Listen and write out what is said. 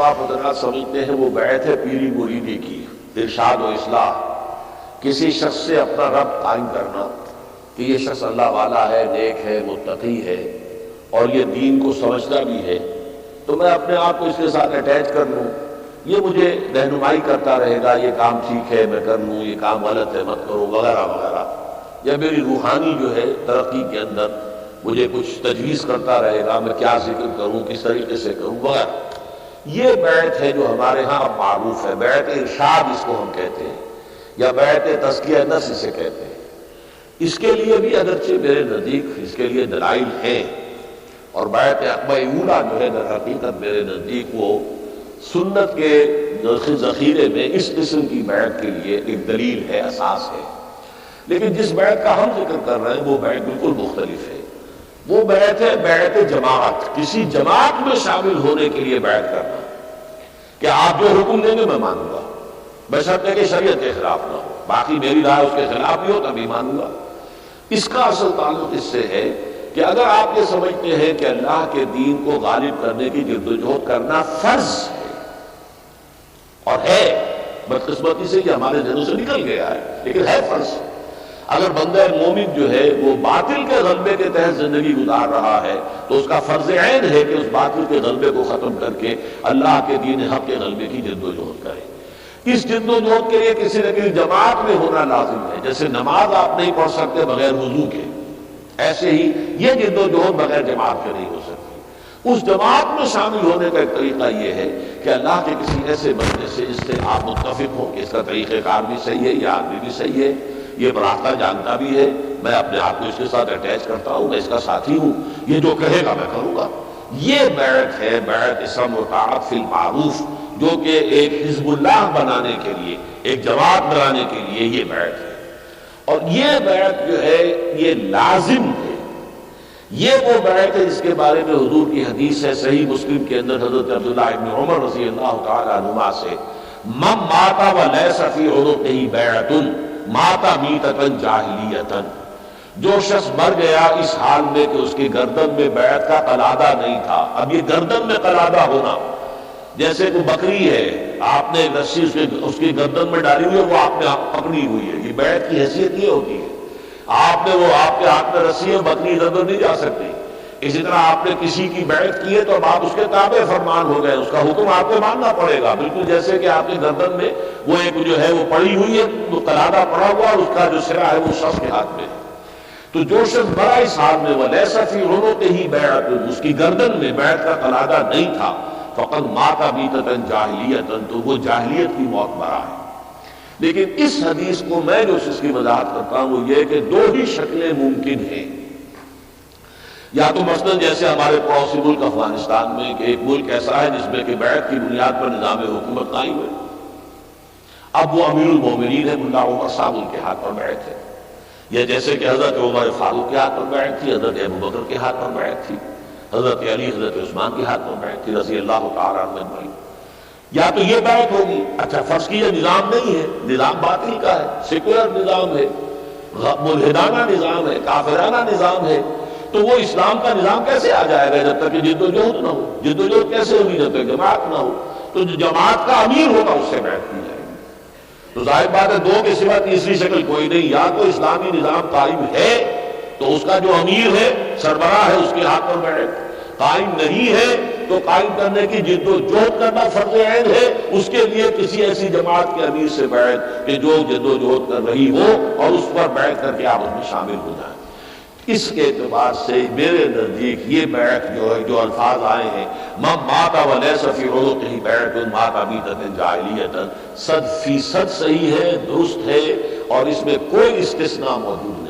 تو آپ حضرات سمجھتے ہیں وہ بیعت ہے پیری مریدی کی، ارشاد و اصلاح، کسی شخص سے اپنا ربط قائم کرنا کہ یہ شخص اللہ والا ہے، نیک ہے، متقی ہے اور یہ دین کو سمجھتا بھی ہے، تو میں اپنے آپ کو اس کے ساتھ اٹیچ کر لوں، یہ مجھے رہنمائی کرتا رہے گا، یہ کام ٹھیک ہے میں کر لوں، یہ کام غلط ہے مت کرو وغیرہ وغیرہ، یا میری روحانی جو ہے ترقی کے اندر مجھے کچھ تجویز کرتا رہے گا، میں کیا ذکر کروں، کس طریقے سے کروں وغیرہ۔ یہ بیعت ہے جو ہمارے ہاں اب معروف ہے، بیعت ارشاد اس کو ہم کہتے ہیں، یا بیعت تزکیہ نفس اسے کہتے ہیں۔ اس کے لیے بھی اگرچہ میرے نزدیک اس کے لیے دلائل ہیں، اور بیعت عقبہ اولیٰ جو ہے در حقیقت میرے نزدیک وہ سنت کے ذخیرے میں اس قسم کی بیعت کے لیے ایک دلیل ہے، اساس ہے۔ لیکن جس بیعت کا ہم ذکر کر رہے ہیں وہ بیعت بالکل مختلف ہے۔ وہ بیعت ہے بیعت جماعت، کسی جماعت میں شامل ہونے کے لیے بیعت کرنا کہ آپ جو حکم دیں گے میں مانوں گا، بشرطے کہ شریعت کے خلاف نہ ہو، باقی میری رائے اس کے خلاف بھی ہو تبھی مانوں گا۔ اس کا اصل تعلق اس سے ہے کہ اگر آپ یہ سمجھتے ہیں کہ اللہ کے دین کو غالب کرنے کی جدوجہد کرنا فرض ہے، اور ہے، بدقسمتی سے یہ ہمارے ذہنوں سے نکل گیا ہے لیکن ہے فرض، اگر بندہ مومن جو ہے وہ باطل کے غلبے کے تحت زندگی گزار رہا ہے تو اس کا فرض عین ہے کہ اس باطل کے غلبے کو ختم کر کے اللہ کے دین حق کے غلبے کی جدوجہد کرے۔ اس جدوجہد کے لیے کسی نہ کسی جماعت میں ہونا لازم ہے، جیسے نماز آپ نہیں پڑھ سکتے بغیر وضو کے، ایسے ہی یہ جدوجہد بغیر جماعت کے نہیں ہو سکتی۔ اس جماعت میں شامل ہونے کا ایک طریقہ یہ ہے کہ اللہ کے کسی ایسے بندے سے جس سے آپ متفق ہو کہ اس کا طریقہ کار بھی صحیح ہے، یہ آدمی بھی صحیح ہے، یہ راستہ جانتا بھی ہے، میں اپنے آپ کو اس کے ساتھ اٹیچ کرتا ہوں، میں اس کا ساتھی ہوں، یہ جو کہے گا میں کروں گا۔ یہ بیعت ہے، بیعت اسم و طاعت فی المعروف، جو کہ ایک حزب اللہ بنانے کے لیے، ایک جماعت بنانے کے لیے یہ بیعت ہے۔ اور یہ بیعت جو ہے یہ لازم ہے، یہ وہ بیعت ہے جس کے بارے میں حضور کی حدیث ہے صحیح مسلم کے اندر حضرت عبداللہ ابن عمر رضی اللہ تعالی عنہما سے، من مات ولیس فی عنقہ بیعۃ مات میتۃ جاہلیۃ، جو شخص مر گیا اس حال میں کہ اس کی گردن میں بیعت کا قلادہ نہیں تھا۔ اب یہ گردن میں قلادہ ہونا، جیسے کوئی بکری ہے، آپ نے رسی اس کی گردن میں ڈالی ہوئی ہے، وہ آپ نے پکڑی ہوئی ہے، یہ بیعت کی حیثیت یہ ہوتی ہے۔ آپ نے وہ آپ کے ہاتھ میں رسی ہے، بکری ادھر ادھر نہیں جا سکتی۔ اسی طرح آپ نے کسی کی بیعت کی ہے تو اب آپ اس کے تابع فرمان ہو گئے، اس کا حکم آپ کو ماننا پڑے گا، بالکل جیسے کہ آپ کے گردن میں وہ ایک جو ہے وہ پڑی ہوئی ہے، وہ قلادہ پڑا ہوا اور اس کا جو سرا ہے وہ شخص کے ہاتھ میں ہے۔ تو جو شخص مرا اس حال میں ولیس فی عنقہ بیعۃ، اس کی گردن میں بیعت کا قلادہ نہیں تھا، فقد مات میتۃ جاہلیۃ، تو وہ جاہلیت کی موت مرا ہے۔ لیکن اس حدیث کو میں جو اس کی وضاحت کرتا ہوں وہ یہ کہ دو ہی شکلیں ممکن ہیں، یا تو مثلا جیسے ہمارے پڑوسی ملک افغانستان میں کہ ایک ملک ایسا ہے جس میں کہ بیعت کی بنیاد پر نظام حکومت قائم ہے، اب وہ امیر المومنین ہے، ملا عمر صاحب ان کے ہاتھ پر بیعت ہے، یا جیسے کہ حضرت عمر فاروق کے ہاتھ پر بیعت تھی، حضرت ابو بکر کے ہاتھ پر بیعت تھی، حضرت علی حضرت عثمان کے ہاتھ پر بیعت تھی رضی اللہ تعالیٰ عنہ اجمعین۔ یا تو یہ بیعت ہوگی، اچھا فرض کی یہ نظام نہیں ہے، نظام باطل کا ہے، سیکولر نظام ہے، ملحدانہ نظام ہے، کافرانہ نظام ہے، تو وہ اسلام کا نظام کیسے آ جائے گا جب تک کہ جدوجہد نہ ہو؟ جدوجہد کیسے ہوگی جب تک جماعت نہ ہو؟ تو جو جماعت کا امیر ہوگا اس سے بیعت کی جائے گی۔ تو ظاہر بات ہے دو کے سوا تیسری شکل کوئی نہیں، یا تو اسلامی نظام قائم ہے تو اس کا جو امیر ہے سربراہ ہے اس کے ہاتھ پر بیعت، قائم نہیں ہے تو قائم کرنے کی جد و جہد کرنا فرض عین ہے، اس کے لیے کسی ایسی جماعت کے امیر سے بیعت کہ جو جد و جہد کر رہی ہو اور اس پر بیعت کر کے آپ اس میں شامل ہو جائیں۔ اس کے اعتبار سے میرے نزدیک یہ بیعت جو ہے، جو الفاظ آئے ہیں من مات ولیس فی عنقہ بیعۃ مات میتۃ جاہلیۃ، 100% صحیح ہے، درست ہے، اور اس میں کوئی استثناء موجود نہیں۔